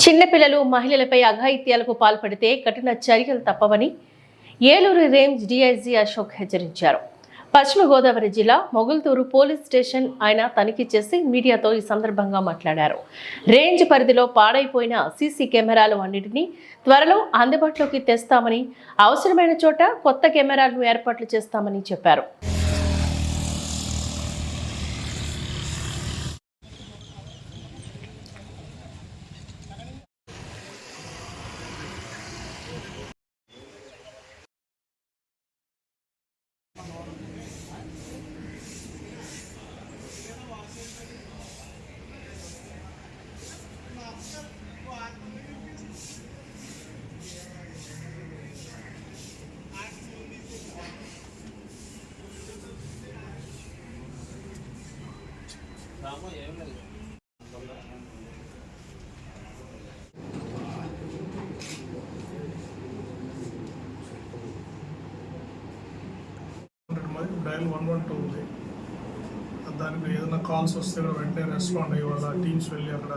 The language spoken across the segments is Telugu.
చిన్నపిల్లలు మహిళలపై అఘాయిత్యాలకు పాల్పడితే కఠిన చర్యలు తప్పవని ఏలూరు రేంజ్ డీఐజీ అశోక్ హెచ్చరించారు. పశ్చిమ గోదావరి జిల్లా మొగుల్తూరు పోలీస్ స్టేషన్ ఆయన తనిఖీ చేసి మీడియాతో ఈ సందర్భంగా మాట్లాడారు. రేంజ్ పరిధిలో పాడైపోయిన సీసీ కెమెరాలు అన్నింటినీ త్వరలో అందుబాటులోకి తెస్తామని, అవసరమైన చోట కొత్త కెమెరాలను ఏర్పాట్లు చేస్తామని చెప్పారు. డయల్ 112 ఉంది. దానికి ఏదైనా కాల్స్ వస్తే వెంటనే రెస్పాండ్ అయ్యి వాళ్ళ టీమ్స్ వెళ్ళి అక్కడ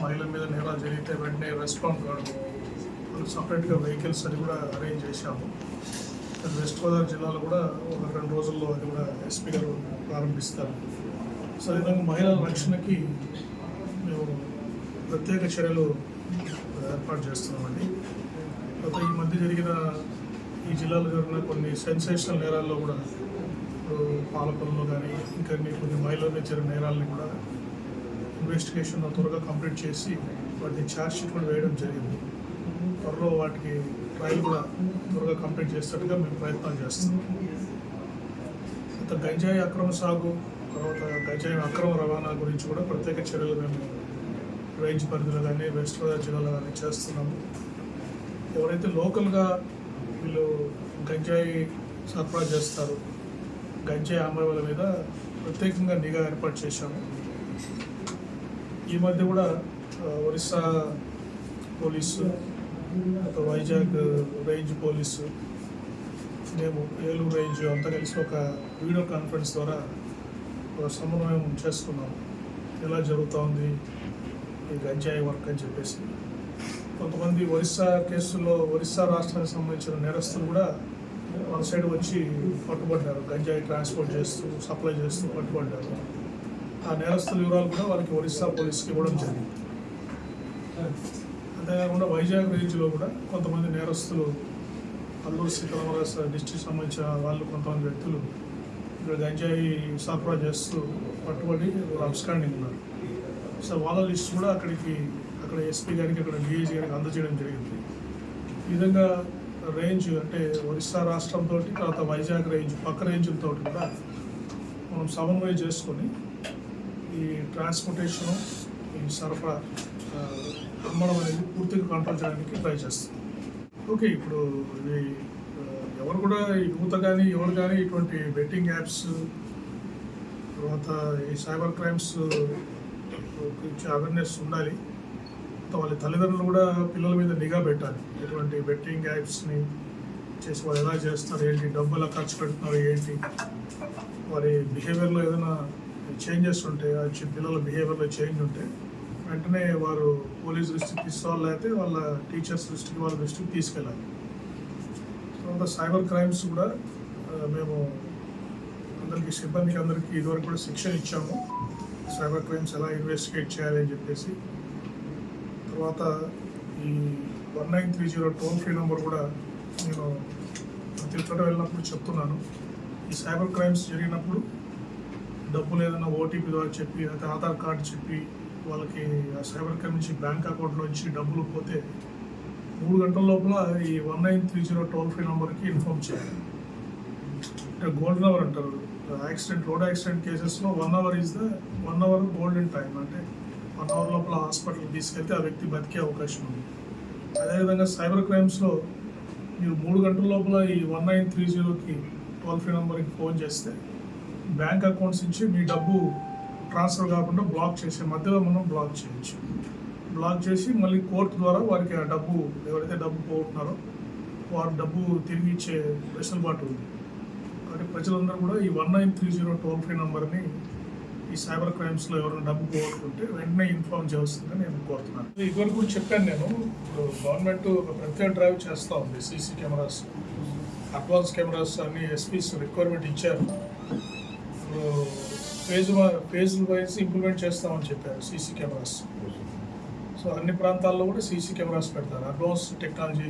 మహిళల మీద నేరాలు జరిగితే వెంటనే రెస్పాండ్ కావడం, సపరేట్గా వెహికల్స్ అది కూడా అరేంజ్ చేశాము. వెస్ట్ గోదావరి జిల్లాలో కూడా ఒక 2 రోజుల్లో అది కూడా ఎస్పీ గారు ప్రారంభిస్తారు. సో ఈ విధంగా మహిళల రక్షణకి మేము ప్రత్యేక చర్యలు ఏర్పాటు చేస్తున్నామండి. అయితే ఈ మధ్య జరిగిన ఈ జిల్లాలో జరిగిన కొన్ని సెన్సేషనల్ నేరాల్లో కూడా పాలకొల్లో కానీ ఇంకా కొన్ని మహిళల మీద జరిగిన నేరాలని కూడా ఇన్వెస్టిగేషన్ త్వరగా కంప్లీట్ చేసి వాటిని ఛార్జ్ షీట్ కూడా వేయడం జరిగింది. త్వరలో వాటికి ట్రయల్ కూడా త్వరగా కంప్లీట్ చేసేట్టుగా మేము ప్రయత్నాలు చేస్తున్నాం. అంత గంజాయి అక్రమ సాగు, తర్వాత గంజాయి అక్రమ రవాణా గురించి కూడా ప్రత్యేక చర్యలు మేము రేంజ్ పరిధిలో కానీ వెస్ట్ గోదావరి జిల్లాలో కానీ చేస్తున్నాము. ఎవరైతే లోకల్గా వీళ్ళు గంజాయి సరఫరా చేస్తారు, గంజాయి అమ్మాయిల మీద ప్రత్యేకంగా నిఘా ఏర్పాటు చేశాము. ఈ మధ్య కూడా Orissa police, Vizag range police, మేము ఏలూరు రేంజ్ అంతా కలిసి ఒక వీడియో కాన్ఫరెన్స్ ద్వారా ఒక సమన్వయం చేసుకున్నాము. ఎలా జరుగుతోంది ఈ గంజాయి వర్క్ అని చెప్పేసి. కొంతమంది ఒరిస్సా కేసుల్లో ఒరిస్సా రాష్ట్రానికి సంబంధించిన నేరస్తులు కూడా మన సైడ్ వచ్చి పట్టుబడ్డారు. గంజాయి ట్రాన్స్పోర్ట్ చేస్తూ సప్లై చేస్తూ పట్టుబడ్డారు. ఆ నేరస్తుల వివరాలు కూడా వాళ్ళకి ఒరిస్సా పోలీస్కి ఇవ్వడం జరిగింది. అంతేకాకుండా వైజాగ్ రేంజ్లో కూడా కొంతమంది నేరస్తులు, అల్లూరు సీతారామరాజు డిస్ట్రిక్ట్ సంబంధించిన వాళ్ళు కొంతమంది వ్యక్తులు ఇక్కడ గంజాయి సరఫరా చేస్తూ పట్టుబడి అబ్స్కాండింగ్ ఉన్నారు. సో వాళ్ళ లిస్ట్ కూడా అక్కడ ఎస్పీ గారికి, అక్కడ డిఐజీ గారికి అందజేయడం జరిగింది. ఈ విధంగా రేంజ్ అంటే ఒరిస్సా రాష్ట్రంతో తర్వాత వైజాగ్ రేంజ్ పక్క రేంజ్లతో కూడా మనం సమన్వయం చేసుకొని ఈ ట్రాన్స్పోర్టేషను, ఈ సరఫరా, అమ్మడం అనేది పూర్తిగా కంట్రోల్ చేయడానికి ట్రై చేస్తాం. ఓకే, ఇప్పుడు ఇది ఎవరు కూడా యువత కానీ ఎవరు కానీ ఇటువంటి బెట్టింగ్ యాప్స్, తర్వాత ఈ సైబర్ క్రైమ్స్ గురించి అవేర్నెస్ ఉండాలి. వాళ్ళ తల్లిదండ్రులు కూడా పిల్లల మీద నిఘా పెట్టాలి. ఇటువంటి బెట్టింగ్ యాప్స్ని చేసి వాళ్ళు ఎలా చేస్తారు, ఏంటి, డబ్బు ఎలా ఖర్చు పెడుతున్నారు, ఏంటి, వారి బిహేవియర్లో ఏదైనా చేంజెస్ ఉంటే, పిల్లల బిహేవియర్లో చేంజ్ ఉంటే వెంటనే వారు పోలీస్ దృష్టికి తీసుకోవాలి, లేకపోతే వాళ్ళ టీచర్స్ దృష్టికి, వాళ్ళ దృష్టికి తీసుకెళ్ళాలి. తర్వాత సైబర్ క్రైమ్స్ కూడా మేము సిబ్బందికి అందరికీ ఇదివరకు కూడా శిక్షణ ఇచ్చాము. సైబర్ క్రైమ్స్ ఎలా ఇన్వెస్టిగేట్ చేయాలి అని చెప్పేసి. తర్వాత ఈ 1930 టోల్ ఫ్రీ నెంబర్ కూడా నేను ప్రతి చోట వెళ్ళినప్పుడు చెప్తున్నాను. ఈ సైబర్ క్రైమ్స్ జరిగినప్పుడు డబ్బులు ఏదైనా ఓటీపీ ద్వారా చెప్పి, లేకపోతే ఆధార్ కార్డు చెప్పి వాళ్ళకి ఆ సైబర్ క్రైమ్ నుంచి బ్యాంక్ అకౌంట్లో నుంచి డబ్బులు పోతే 3 గంటల లోపల ఈ 1930 టోల్ ఫ్రీ నెంబర్కి ఇన్ఫార్మ్ చేయాలి. అంటే గోల్డెన్ అవర్ అంటారు. రోడ్ యాక్సిడెంట్ కేసెస్లో 1 అవర్ గోల్డెన్ టైం. అంటే 1 అవర్ లోపల హాస్పిటల్కి తీసుకెళ్తే ఆ వ్యక్తి బతికే అవకాశం ఉంది. అదేవిధంగా సైబర్ క్రైమ్స్లో మీరు 3 గంటల లోపల ఈ 1930కి టోల్ ఫ్రీ నెంబర్కి ఫోన్ చేస్తే బ్యాంక్ అకౌంట్స్ నుంచి మీ డబ్బు ట్రాన్స్ఫర్ కాకుండా బ్లాక్ చేసే మధ్యలో మనం బ్లాక్ చేయొచ్చు. బ్లాక్ చేసి మళ్ళీ కోర్టు ద్వారా వారికి ఆ డబ్బు, ఎవరైతే డబ్బు పోగొట్టున్నారో వారి డబ్బు తిరిగి ఇచ్చే వెసులుబాటు ఉంది. కాబట్టి ప్రజలందరూ కూడా ఈ 1930 టోల్ ఫ్రీ నెంబర్ని ఈ సైబర్ క్రైమ్స్లో ఎవరైనా డబ్బు పోగొట్టుకుంటే వెంటనే ఇన్ఫార్మ్ చేస్తుందని నేను కోరుతున్నాను. ఇదివరకు కూడా చెప్పాను నేను, ఇప్పుడు గవర్నమెంట్ ఒక ప్రత్యేక డ్రైవ్ చేస్తూ ఉంది సీసీ కెమెరాస్, అడ్వాన్స్ కెమెరాస్ అన్ని ఎస్పీస్ రిక్వైర్మెంట్ ఇచ్చారు. ఇప్పుడు ఫేజ్ వైజ్ ఇంప్లిమెంట్ చేస్తామని చెప్పారు సీసీ కెమెరాస్. సో అన్ని ప్రాంతాల్లో కూడా సీసీ కెమెరాస్ పెడతారు. Advance technology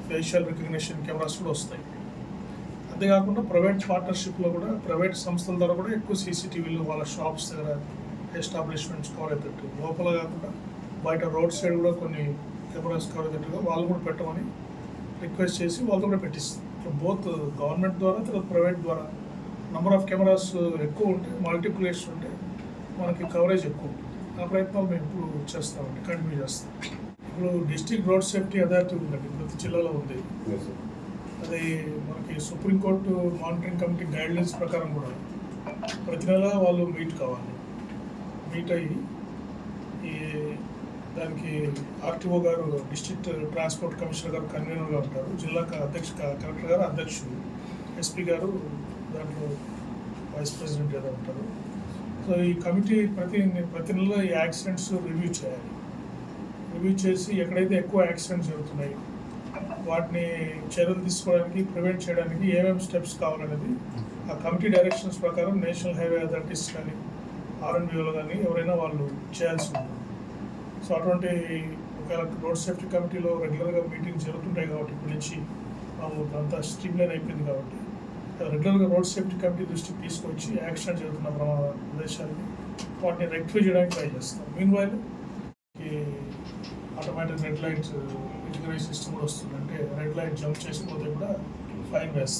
facial recognition cameras కూడా వస్తాయి. అంతేకాకుండా ప్రైవేట్ పార్ట్నర్షిప్లో కూడా ప్రైవేట్ సంస్థల ద్వారా కూడా ఎక్కువ సీసీటీవీలు వాళ్ళ షాప్స్ దగ్గర ఎస్టాబ్లిష్మెంట్స్ కవర్ అయ్యేటట్టు, లోపల కాకుండా బయట రోడ్ సైడ్ కూడా కొన్ని కెమెరాస్ కవర్ అయ్యేటట్టుగా వాళ్ళు కూడా పెట్టమని రిక్వెస్ట్ చేసి వాళ్ళతో కూడా పెట్టిస్తాం. ఇట్లా బోత్ గవర్నమెంట్ ద్వారా తర్వాత ప్రైవేట్ ద్వారా నెంబర్ ఆఫ్ కెమెరాస్ ఎక్కువ ఉంటే, మల్టిప్లికేషన్ ఉంటే మనకి కవరేజ్ ఎక్కువ ఉంటుంది. ఆ ప్రయత్నాలు మేము ఇప్పుడు చేస్తామండి, కంటిన్యూ చేస్తాం. ఇప్పుడు డిస్ట్రిక్ట్ రోడ్ సేఫ్టీ అథారిటీ ఉందండి, ప్రతి జిల్లాలో ఉంది. అది మనకి సుప్రీంకోర్టు మానిటరింగ్ కమిటీ గైడ్లైన్స్ ప్రకారం కూడా ప్రతి నెల వాళ్ళు మీట్ కావాలి. మీట్ అయ్యి ఈ దానికి ఆర్టీఓ గారు, డిస్ట్రిక్ట్ ట్రాన్స్పోర్ట్ కమిషనర్ గారు కన్వీనర్గా ఉంటారు, జిల్లా కలెక్టర్ గారు అధ్యక్షుడు, ఎస్పీ గారు దాంట్లో వైస్ ప్రెసిడెంట్ గారు ఉంటారు. సో ఈ కమిటీ ప్రతి నెల ఈ యాక్సిడెంట్స్ రివ్యూ చేయాలి. రివ్యూ చేసి ఎక్కడైతే ఎక్కువ యాక్సిడెంట్స్ జరుగుతున్నాయి వాటిని చర్యలు తీసుకోవడానికి, ప్రివెంట్ చేయడానికి ఏమేమి స్టెప్స్ కావాలనేది ఆ కమిటీ డైరెక్షన్స్ ప్రకారం నేషనల్ హైవే అథారిటీస్ కానీ ఆర్ఎన్బిఓలు కానీ ఎవరైనా వాళ్ళు చేయాల్సి ఉంటుంది. సో అటువంటి ఒకవేళ రోడ్ సేఫ్టీ కమిటీలో రెగ్యులర్గా మీటింగ్స్ జరుగుతుంటాయి కాబట్టి ఇప్పటి నుంచి అంతా స్ట్రీమ్లైన్ అయిపోయింది కాబట్టి రెగ్యులర్గా రోడ్ సేఫ్టీ కమిటీ దృష్టికి తీసుకొచ్చి యాక్సిడెంట్ జరుగుతున్న ప్రదేశాలని వాటిని రెక్టిఫై చేయడానికి ట్రై చేస్తాం. మీన్ వైల్ ఈ ఆటోమేటిక్ రెడ్ లైట్ విజిలరీ సిస్టమ్ కూడా వస్తుంది. అంటే రెడ్ లైట్ జంప్ చేసిపోతే కూడా ఫైన్ వేస్తాం.